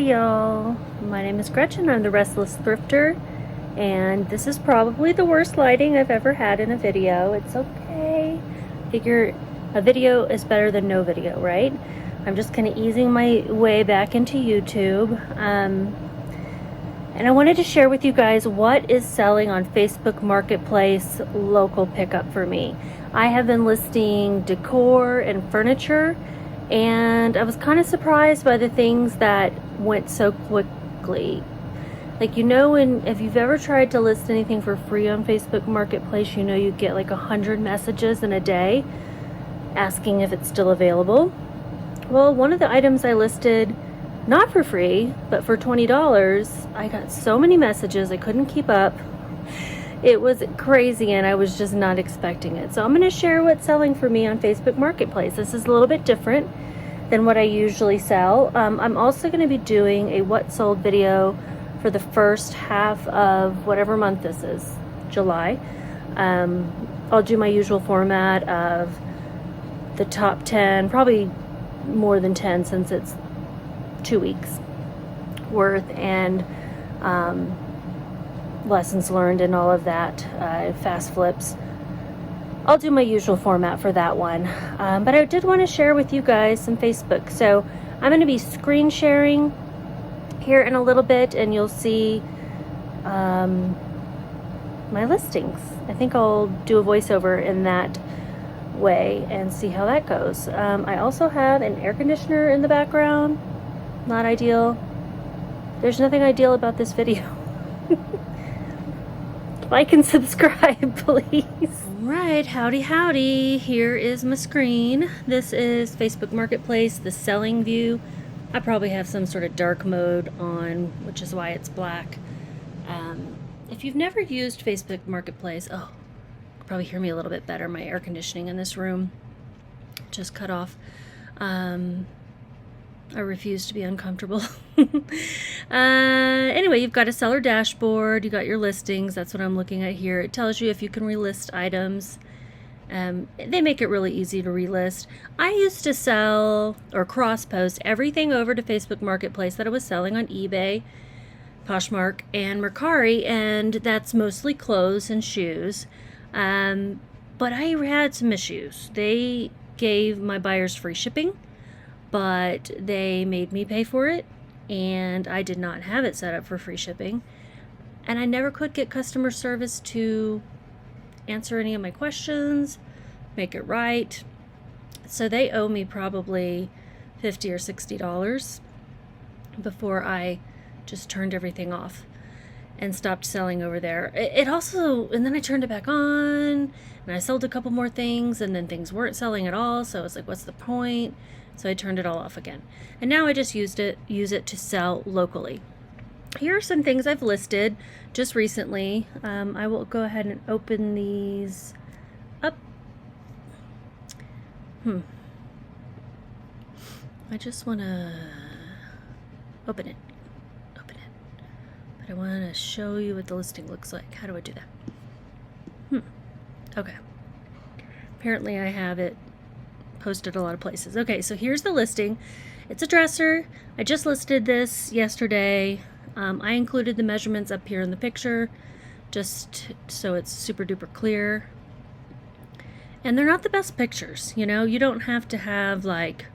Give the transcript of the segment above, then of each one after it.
Howdy y'all, my name is Gretchen. I'm the Restless Thrifter, and this is probably the worst lighting I've ever had in a video. It's okay. Figure a video is better than no video, right? I'm just kind of easing my way back into YouTube. And I wanted to share with you guys what is selling on Facebook Marketplace local pickup for me. I have been listing decor and furniture, and I was kind of surprised by the things that went so quickly. Like, if you've ever tried to list anything for free on Facebook Marketplace, you get like 100 messages in a day asking if it's still available. Well, one of the items I listed, not for free, but for $20, I got so many messages I couldn't keep up. It was crazy, and I was just not expecting it. So I'm going to share what's selling for me on Facebook Marketplace. This is a little bit different than what I usually sell. I'm also going to be doing a what sold video for the first half of whatever month this is, July. I'll do my usual format of the top 10, probably more than 10 since it's 2 weeks worth, and lessons learned and all of that, fast flips. I'll do my usual format for that one, but I did want to share with you guys some Facebook. So I'm going to be screen sharing here in a little bit, and you'll see my listings. I think I'll do a voiceover in that way and see how that goes. I also have an air conditioner in the background. Not ideal. There's nothing ideal about this video. Like and subscribe, please. Alright, howdy. Here is my screen. This is Facebook Marketplace, the selling view. I probably have some sort of dark mode on, which is why it's black. If you've never used Facebook Marketplace, you can probably hear me a little bit better. My air conditioning in this room just cut off. I refuse to be uncomfortable. Anyway, you've got a seller dashboard. You got your listings. That's what I'm looking at here. It tells you if you can relist items. They make it really easy to relist. I used to sell or cross-post everything over to Facebook Marketplace that I was selling on eBay, Poshmark, and Mercari, and that's mostly clothes and shoes. But I had some issues. They gave my buyers free shipping, but they made me pay for it, and I did not have it set up for free shipping, and I never could get customer service to answer any of my questions, make it right. So they owe me probably $50 or $60 before I just turned everything off and stopped selling over there. And then I turned it back on, and I sold a couple more things, and then things weren't selling at all, so I was like, what's the point? So I turned it all off again. And now I just use it to sell locally. Here are some things I've listed just recently. I will go ahead and open these up. I just want to open it. But I want to show you what the listing looks like. How do I do that? Okay. Apparently I have it posted a lot of places. Okay, so here's the listing. It's a dresser. I just listed this yesterday. I included the measurements up here in the picture just so it's super duper clear. And they're not the best pictures, you don't have to have like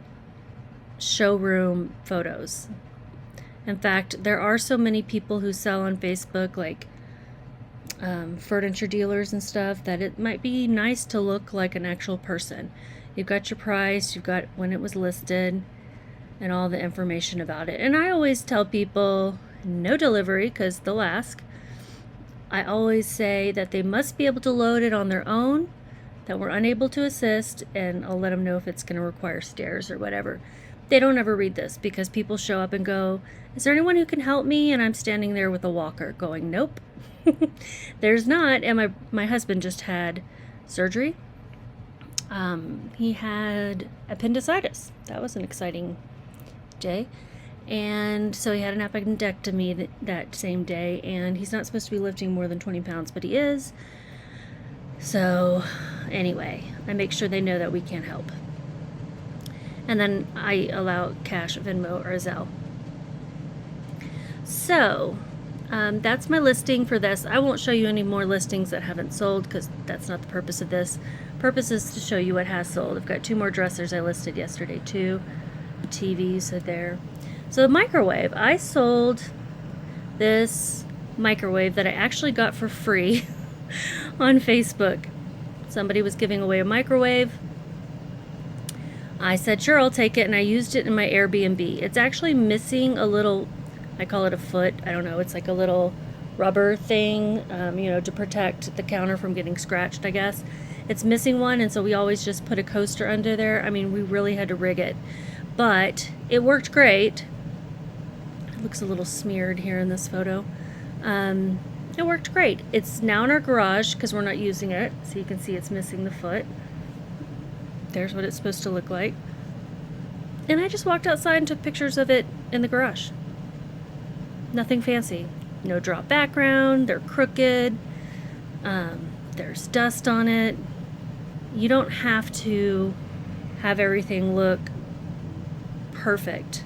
showroom photos. In fact, there are so many people who sell on Facebook, like furniture dealers and stuff, that it might be nice to look like an actual person. You've got your price, you've got when it was listed, and all the information about it. And I always tell people no delivery, because they'll ask. I always say that they must be able to load it on their own, that we're unable to assist, and I'll let them know if it's going to require stairs or whatever. They don't ever read this, because people show up and go, is there anyone who can help me? And I'm standing there with a walker going, nope. There's not. And my husband just had surgery. He had appendicitis. That was an exciting day. And so he had an appendectomy that same day, and he's not supposed to be lifting more than 20 pounds, but he is. So anyway, I make sure they know that we can't help. And then I allow cash, Venmo, or Zelle. So that's my listing for this. I won't show you any more listings that haven't sold because that's not the purpose of this. Purpose is to show you what has sold. I've got 2 more dressers I listed yesterday too. TVs so there. So the microwave, I sold this microwave that I actually got for free on Facebook. Somebody was giving away a microwave. I said, sure, I'll take it, and I used it in my Airbnb. It's actually missing a little, I call it a foot, I don't know, it's like a little rubber thing, to protect the counter from getting scratched, I guess. It's missing one, and so we always just put a coaster under there. I mean, we really had to rig it, but it worked great. It looks a little smeared here in this photo. It worked great. It's now in our garage because we're not using it, so you can see it's missing the foot. There's what it's supposed to look like. And I just walked outside and took pictures of it in the garage. Nothing fancy. No drop background, they're crooked, there's dust on it. You don't have to have everything look perfect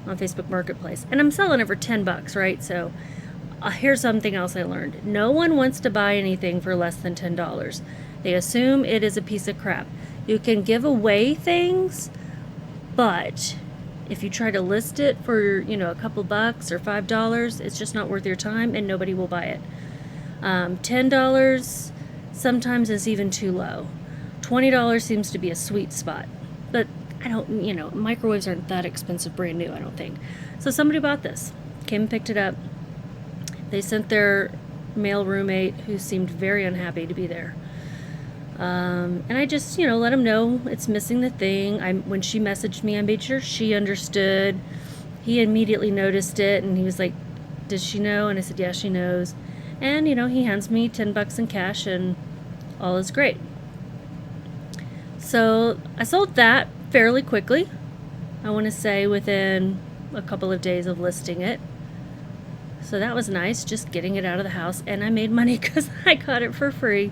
on Facebook Marketplace. And I'm selling it for $10, right? So here's something else I learned. No one wants to buy anything for less than $10. They assume it is a piece of crap. You can give away things, but if you try to list it for, a couple bucks or $5, it's just not worth your time and nobody will buy it. $10 sometimes is even too low. $20 seems to be a sweet spot, but I don't, microwaves aren't that expensive brand new, I don't think. So somebody bought this, came and picked it up. They sent their male roommate who seemed very unhappy to be there. And I just, let him know it's missing the thing. When she messaged me, I made sure she understood. He immediately noticed it, and he was like, does she know? And I said, yeah, she knows. And, he hands me $10 in cash, and all is great. So I sold that fairly quickly. I want to say within a couple of days of listing it. So that was nice, just getting it out of the house, and I made money because I got it for free.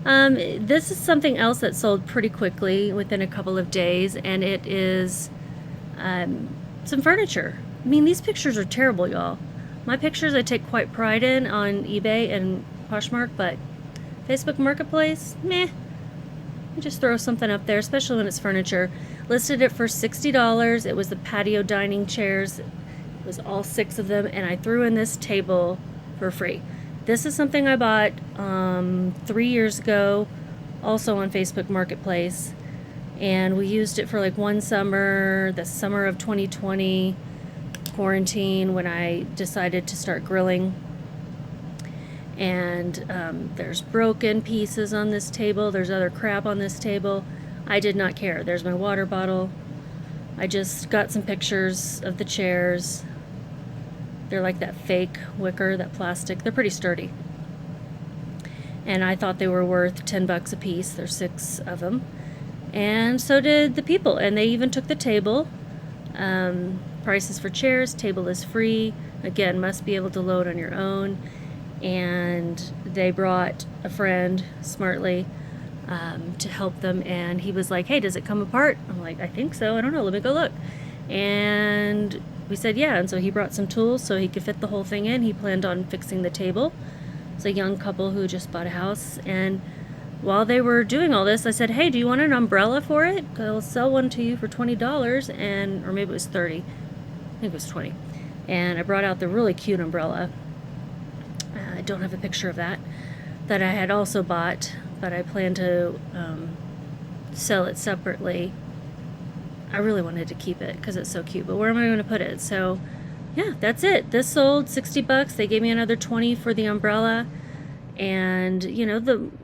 This is something else that sold pretty quickly within a couple of days, and it is some furniture. I mean, these pictures are terrible, y'all. My pictures I take quite pride in on eBay and Poshmark, but Facebook Marketplace, meh. I just throw something up there, especially when it's furniture. Listed it for $60. It was the patio dining chairs. It was all 6 of them, and I threw in this table for free. This is something I bought 3 years ago, also on Facebook Marketplace, and we used it for like one summer, the summer of 2020, quarantine, when I decided to start grilling. And there's broken pieces on this table, there's other crap on this table. I did not care. There's my water bottle. I just got some pictures of the chairs. They're like that fake wicker, that plastic. They're pretty sturdy. And I thought they were worth $10 a piece. There's 6 of them. And so did the people. And they even took the table. Prices for chairs. Table is free. Again, must be able to load on your own. And they brought a friend, smartly, to help them. And he was like, hey, does it come apart? I'm like, I think so. I don't know. Let me go look. And we said yeah, and so he brought some tools so he could fit the whole thing in. He planned on fixing the table. It's a young couple who just bought a house, and while they were doing all this, I said, hey, do you want an umbrella for it? I'll sell one to you for $20, or maybe it was $30. I think it was $20. And I brought out the really cute umbrella. I don't have a picture of that I had also bought, but I plan to sell it separately. I really wanted to keep it because it's so cute, but where am I going to put it? So yeah, that's it. This sold $60. They gave me another $20 for the umbrella. And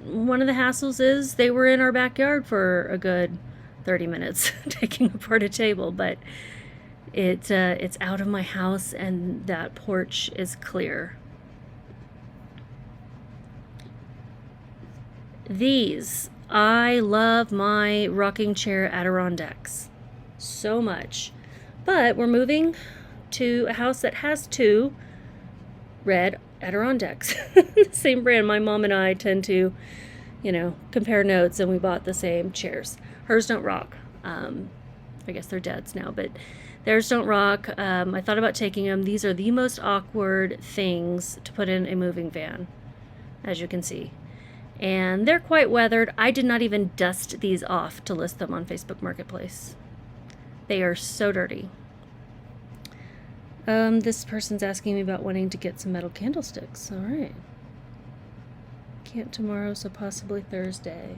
one of the hassles is they were in our backyard for a good 30 minutes taking apart a table, but it's out of my house and that porch is clear. I love my rocking chair Adirondacks so much, but we're moving to a house that has 2 red Adirondacks. Same brand. My mom and I tend to, compare notes, and we bought the same chairs. Hers don't rock. I guess they're dad's now, but Theirs don't rock. I thought about taking them. These are the most awkward things to put in a moving van, as you can see. And they're quite weathered. I did not even dust these off to list them on Facebook Marketplace. They are so dirty. This person's asking me about wanting to get some metal candlesticks. All right. Can't tomorrow, so possibly Thursday.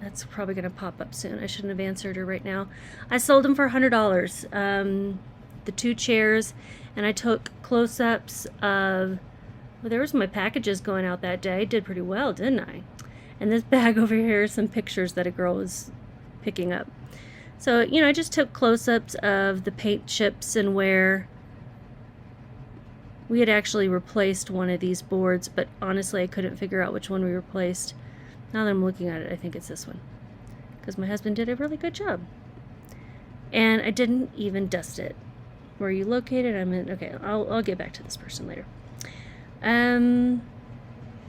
That's probably going to pop up soon. I shouldn't have answered her right now. I sold them for $100. The 2 chairs, and I took close-ups of, well, there was my packages going out that day. Did pretty well, didn't I? And this bag over here is some pictures that a girl was picking up. So, you know, I just took close-ups of the paint chips and where we had actually replaced one of these boards, but honestly, I couldn't figure out which one we replaced. Now that I'm looking at it, I think it's this one, because my husband did a really good job. And I didn't even dust it. Where are you located? I'm in. Okay, I'll get back to this person later.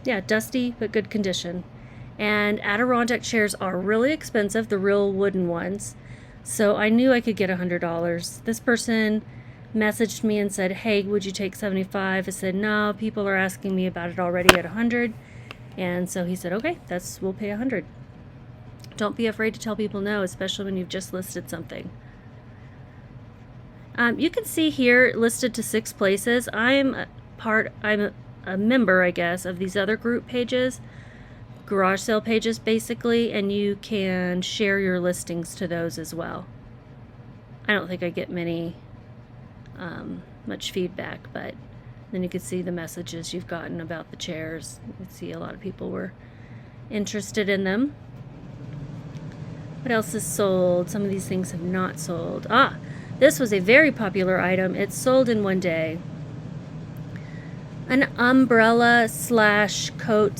Yeah, dusty but good condition. And Adirondack chairs are really expensive, the real wooden ones. So I knew I could get $100. This person messaged me and said, "Hey, would you take 75?" I said, "No, people are asking me about it already at 100." And so he said, "Okay, we'll pay 100. Don't be afraid to tell people no, especially when you've just listed something. You can see here listed to 6 places. I'm a member, I guess, of these other group pages, garage sale pages basically, and you can share your listings to those as well. I don't think I get much feedback, but then you can see the messages you've gotten about the chairs. You can see a lot of people were interested in them. What else is sold? Some of these things have not sold. This was a very popular item. It sold in one day. An umbrella / coat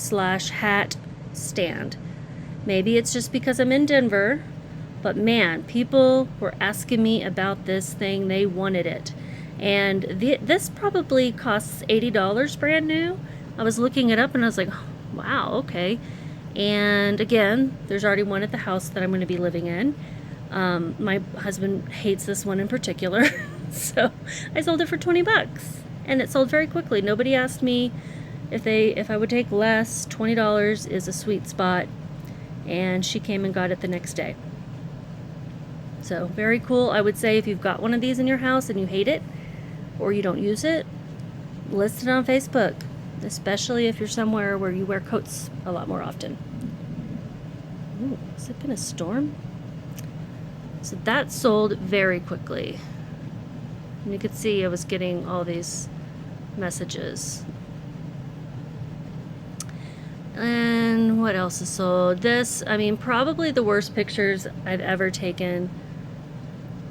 / hat stand. Maybe it's just because I'm in Denver, but man, people were asking me about this thing. They wanted it. And this probably costs $80 brand new. I was looking it up and I was like, oh, wow, okay. And again, there's already one at the house that I'm going to be living in. My husband hates this one in particular. So I sold it for $20 and it sold very quickly. Nobody asked me if I would take less. $20 is a sweet spot. And she came and got it the next day. So very cool. I would say if you've got one of these in your house and you hate it, or you don't use it, list it on Facebook, especially if you're somewhere where you wear coats a lot more often. Ooh, is it gonna storm? So that sold very quickly. And you could see I was getting all these messages. And what else is sold? This, I mean, probably the worst pictures I've ever taken.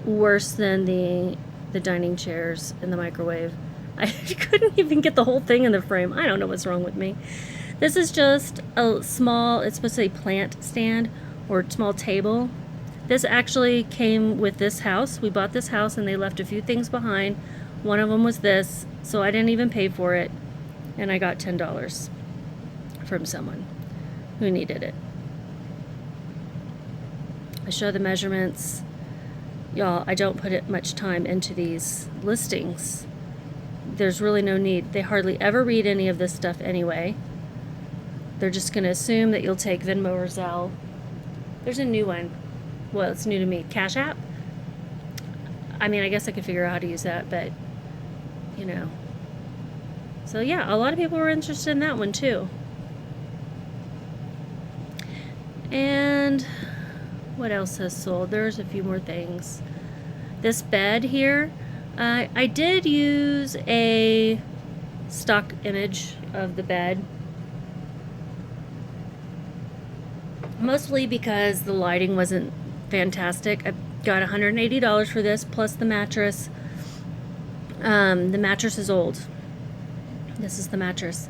Worse than the dining chairs in the microwave. I couldn't even get the whole thing in the frame. I don't know what's wrong with me. This is just a small, it's supposed to say plant stand or small table. This actually came with this house. We bought this house and they left a few things behind. One of them was this, so I didn't even pay for it. And I got $10 from someone who needed it. I show the measurements. Y'all, I don't put much time into these listings. There's really no need. They hardly ever read any of this stuff anyway. They're just going to assume that you'll take Venmo or Zelle. There's a new one. Well, it's new to me. Cash App. I mean, I guess I could figure out how to use that, but, you know. So, yeah, a lot of people were interested in that one, too. And what else has sold? There's a few more things. This bed here, I did use a stock image of the bed, mostly because the lighting wasn't fantastic. I got $180 for this plus the mattress. The mattress is old. This is the mattress.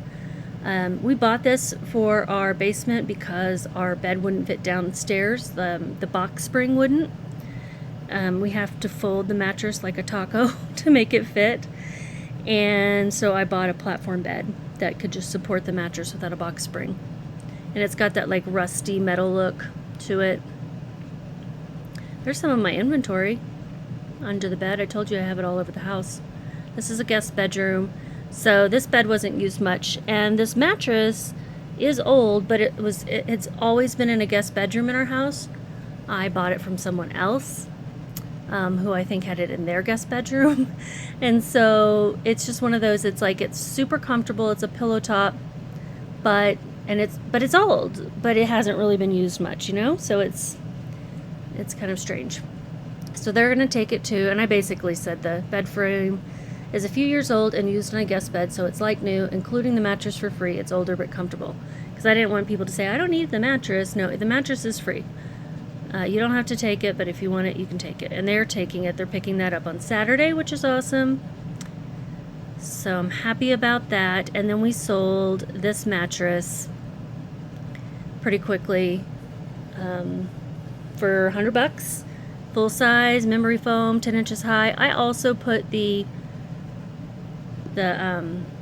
We bought this for our basement because our bed wouldn't fit downstairs. The box spring wouldn't. We have to fold the mattress like a taco to make it fit. And so I bought a platform bed. that could just support the mattress without a box spring. And it's got that like rusty metal look to it. There's some of my inventory under the bed. I told you I have it all over the house. This is a guest bedroom. So this bed wasn't used much, and this mattress is old, but it's always been in a guest bedroom in our house. I bought it from someone else, who I think had it in their guest bedroom. And so it's just one of those, it's like, it's super comfortable. It's a pillow top, but it's old, but it hasn't really been used much, you know? So it's kind of strange. So they're going to take it to, and I basically said the bed frame is a few years old and used on a guest bed, so it's like new, including the mattress for free. It's older but comfortable. Because I didn't want people to say, I don't need the mattress. No, the mattress is free. You don't have to take it, but if you want it, you can take it. And they're taking it. They're picking that up on Saturday, which is awesome. So I'm happy about that. And then we sold this mattress pretty quickly for $100. Full size, memory foam, 10 inches high. I also put the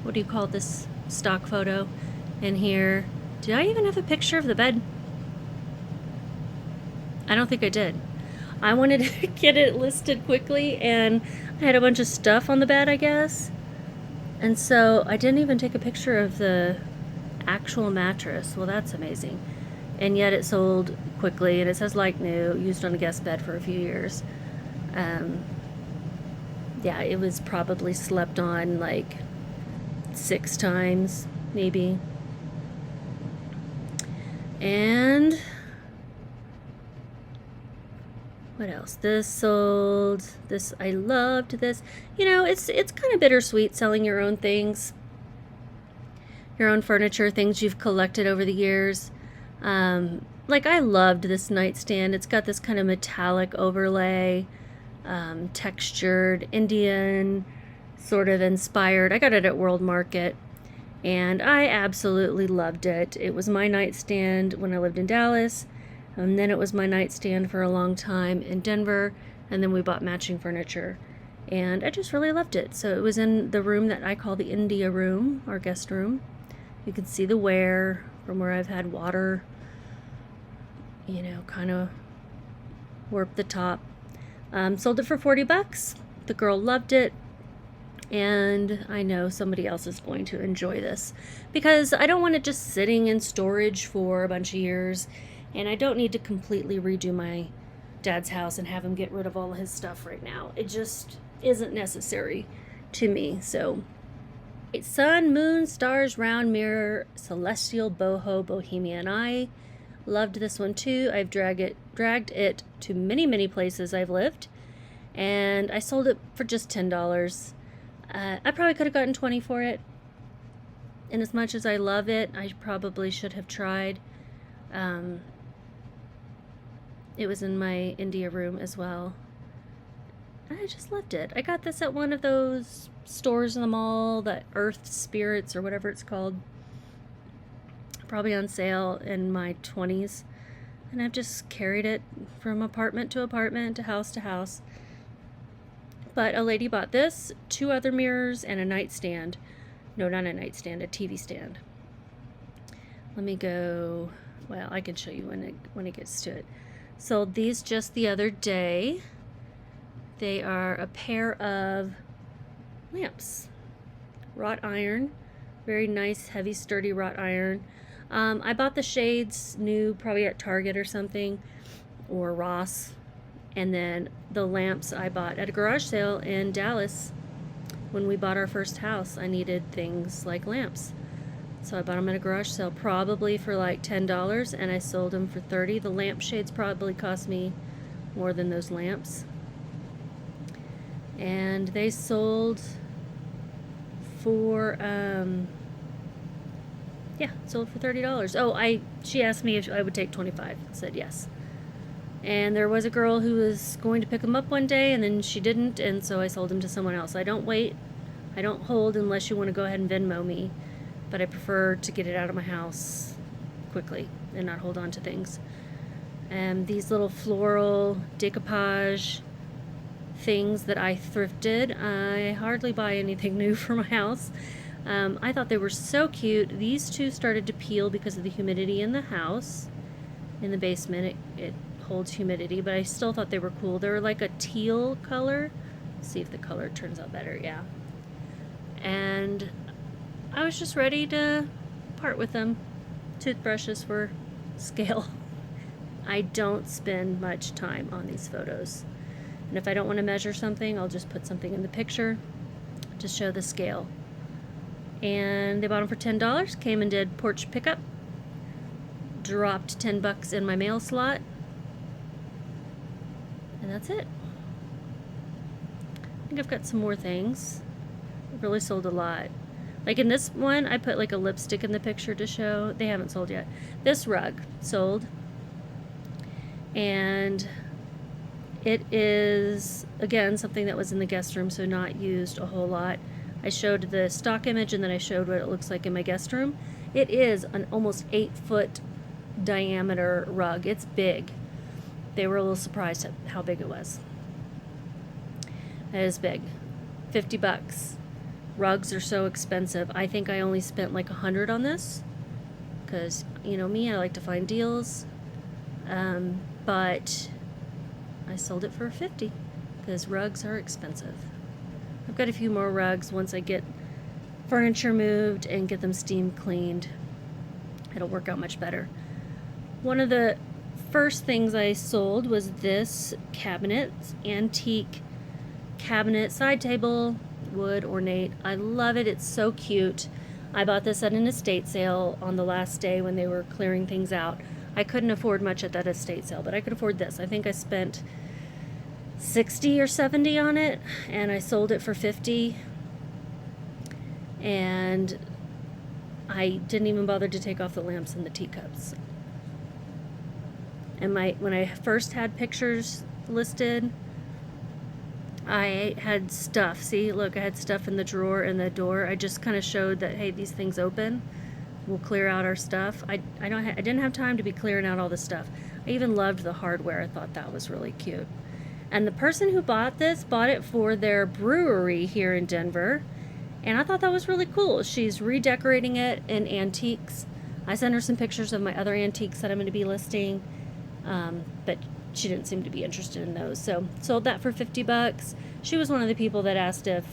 what do you call this stock photo in here. Did I even have a picture of the bed? I don't think I did. I wanted to get it listed quickly, and I had a bunch of stuff on the bed, I guess. And so I didn't even take a picture of the actual mattress. Well, that's amazing. And yet it sold quickly, and it says like new, used on a guest bed for a few years. Yeah, it was probably slept on like 6 times, maybe. And what else? This sold. This, I loved this. You know, it's kind of bittersweet selling your own things, your own furniture, things you've collected over the years. Like I loved this nightstand. It's got this kind of metallic overlay, textured, Indian sort of inspired. I got it at World Market, and I absolutely loved it. It was my nightstand when I lived in Dallas, and then it was my nightstand for a long time in Denver, and then we bought matching furniture, and I just really loved it. So it was in the room that I call the India room, our guest room. You can see the wear from where I've had water, you know, kind of warped the top. Sold it for $40. The girl loved it, and I know somebody else is going to enjoy this because I don't want it just sitting in storage for a bunch of years, and I don't need to completely redo my dad's house and have him get rid of all of his stuff right now. It just isn't necessary to me. So sun, moon, stars, round mirror, celestial boho, bohemian. I loved this one too. I've dragged it to many places I've lived, and I sold it for just $10. I probably could have gotten 20 for it, and as much as I love it, I probably should have tried. It was in my India room as well. I just loved it. I got this at one of those stores in the mall, that Earth Spirits or whatever it's called. Probably on sale in my 20s. And I've just carried it from apartment to apartment, to house. But a lady bought this, 2 other mirrors, and a nightstand. No, not a nightstand, a TV stand. Let me go, well, I can show you when it gets to it. Sold these just the other day. They are a pair of lamps. Wrought iron. Very nice, heavy, sturdy wrought iron. I bought the shades new, probably at Target or something, or Ross. And then the lamps I bought at a garage sale in Dallas. When we bought our first house, I needed things like lamps. So I bought them at a garage sale, probably for like $10, and I sold them for $30. The lamp shades probably cost me more than those lamps. And they sold for sold for $30. Oh, she asked me if I would take 25. I said yes. And there was a girl who was going to pick them up one day, and then she didn't, and so I sold them to someone else. I don't wait. I don't hold unless you want to go ahead and Venmo me, but I prefer to get it out of my house quickly and not hold on to things. And these little floral decoupage things that I thrifted. I hardly buy anything new for my house. I thought they were so cute. These two started to peel because of the humidity in the house. In the basement, it holds humidity, but I still thought they were cool. They're like a teal color. Let's see if the color turns out better. Yeah. And I was just ready to part with them. Toothbrushes for scale. I don't spend much time on these photos. And if I don't want to measure something, I'll just put something in the picture to show the scale. And they bought them for $10. Came and did porch pickup. Dropped $10 in my mail slot. And that's it. I think I've got some more things. I've really sold a lot. Like in this one, I put like a lipstick in the picture to show. They haven't sold yet. This rug sold. And it is, again, something that was in the guest room, so not used a whole lot. I showed the stock image and then I showed what it looks like in my guest room. It is an almost 8-foot diameter rug. It's big. They were a little surprised at how big it was. It is big. $50. Rugs are so expensive. I think I only spent like $100 on this because, you know me, I like to find deals. But I sold it for $50 because rugs are expensive. I've got a few more rugs once I get furniture moved and get them steam cleaned. It'll work out much better. One of the first things I sold was this cabinet, antique cabinet, side table, wood, ornate. I love it. It's so cute. I bought this at an estate sale on the last day when they were clearing things out. I couldn't afford much at that estate sale, but I could afford this. I think I spent $60 or $70 on it, and I sold it for $50. And I didn't even bother to take off the lamps and the teacups. And when I first had pictures listed, I had stuff. See, look, I had stuff in the drawer and the door. I just kind of showed that, hey, these things open. We'll clear out our stuff. I didn't have time to be clearing out all the stuff. I even loved the hardware. I thought that was really cute. And the person who bought this bought it for their brewery here in Denver. And I thought that was really cool. She's redecorating it in antiques. I sent her some pictures of my other antiques that I'm going to be listing. But she didn't seem to be interested in those. So sold that for $50. She was one of the people that asked if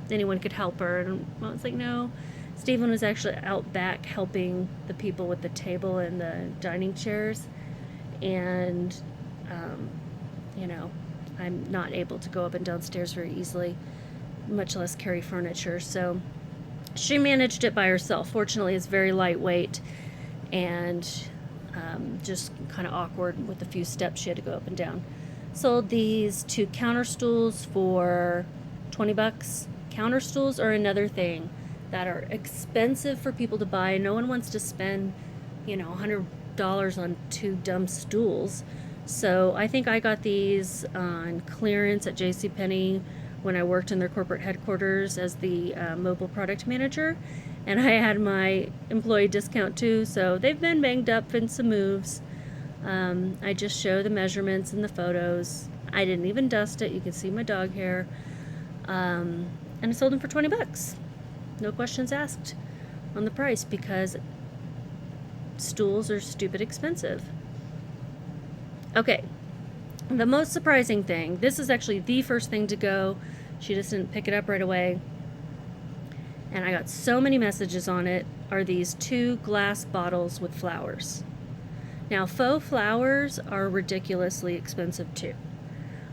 anyone could help her. And I was like, no. Stephen was actually out back helping the people with the table and the dining chairs. And, you know, I'm not able to go up and downstairs very easily, much less carry furniture. So she managed it by herself. Fortunately, it's very lightweight and just kind of awkward with a few steps she had to go up and down. Sold these 2 counter stools for $20. Counter stools are another thing that are expensive for people to buy. No one wants to spend, you know, $100 on 2 dumb stools. So I think I got these on clearance at JCPenney when I worked in their corporate headquarters as the mobile product manager. And I had my employee discount too, so they've been banged up in some moves. I just show the measurements and the photos. I didn't even dust it. You can see my dog hair. And I sold them for $20. No questions asked on the price because stools are stupid expensive. Okay, the most surprising thing, this is actually the first thing to go. She just didn't pick it up right away. And I got so many messages on it, are these 2 glass bottles with flowers. Now, faux flowers are ridiculously expensive too.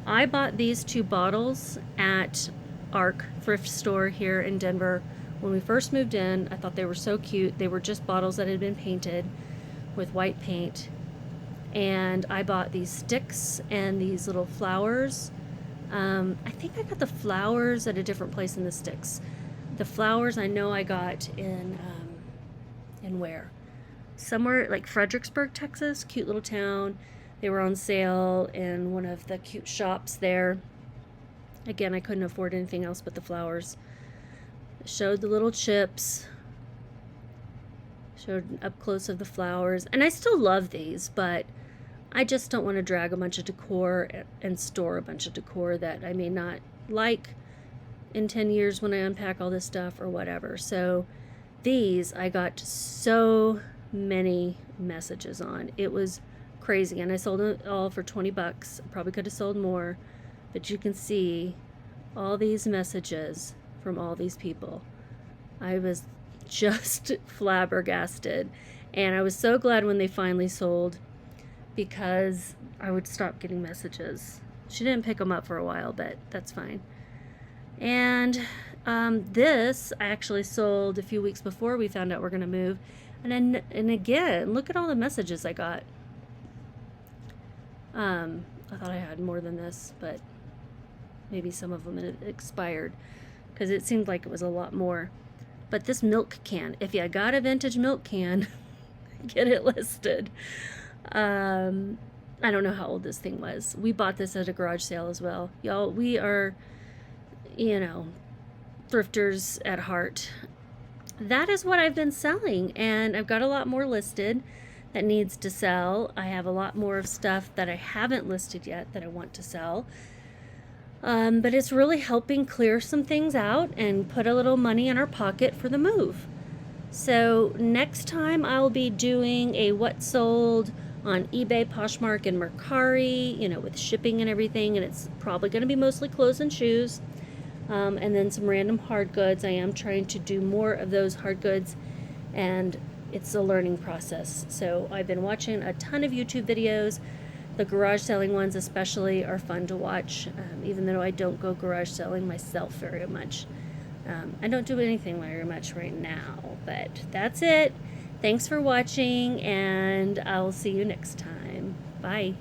I bought these 2 bottles at ARC thrift store here in Denver. When we first moved in, I thought they were so cute. They were just bottles that had been painted with white paint. And I bought these sticks and these little flowers. I think I got the flowers at a different place than the sticks. The flowers I know I got in where? Somewhere like Fredericksburg, Texas, cute little town. They were on sale in one of the cute shops there. Again, I couldn't afford anything else but the flowers. Showed the little chips. Showed up close of the flowers. And I still love these, but I just don't want to drag a bunch of decor and store a bunch of decor that I may not like in 10 years when I unpack all this stuff or whatever. So these, I got so many messages on. It was crazy. And I sold it all for 20 bucks. I probably could have sold more, but you can see all these messages from all these people. I was just flabbergasted. And I was so glad when they finally sold, because I would stop getting messages. She didn't pick them up for a while, but that's fine. And this I actually sold a few weeks before we found out we're going to move. And again, look at all the messages I got. I thought I had more than this, but maybe some of them had expired, because it seemed like it was a lot more. But this milk can, if you got a vintage milk can, get it listed. I don't know how old this thing was. We bought this at a garage sale as well. Y'all, we are, you know, thrifters at heart. That is what I've been selling, and I've got a lot more listed that needs to sell. I have a lot more of stuff that I haven't listed yet that I want to sell. But it's really helping clear some things out and put a little money in our pocket for the move. So next time I'll be doing a what sold on eBay, Poshmark, and Mercari, you know, with shipping and everything, and it's probably going to be mostly clothes and shoes. And then some random hard goods. I am trying to do more of those hard goods, and it's a learning process. So I've been watching a ton of YouTube videos. The garage selling ones especially are fun to watch, even though I don't go garage selling myself very much. I don't do anything very much right now, but that's it. Thanks for watching, and I'll see you next time. Bye.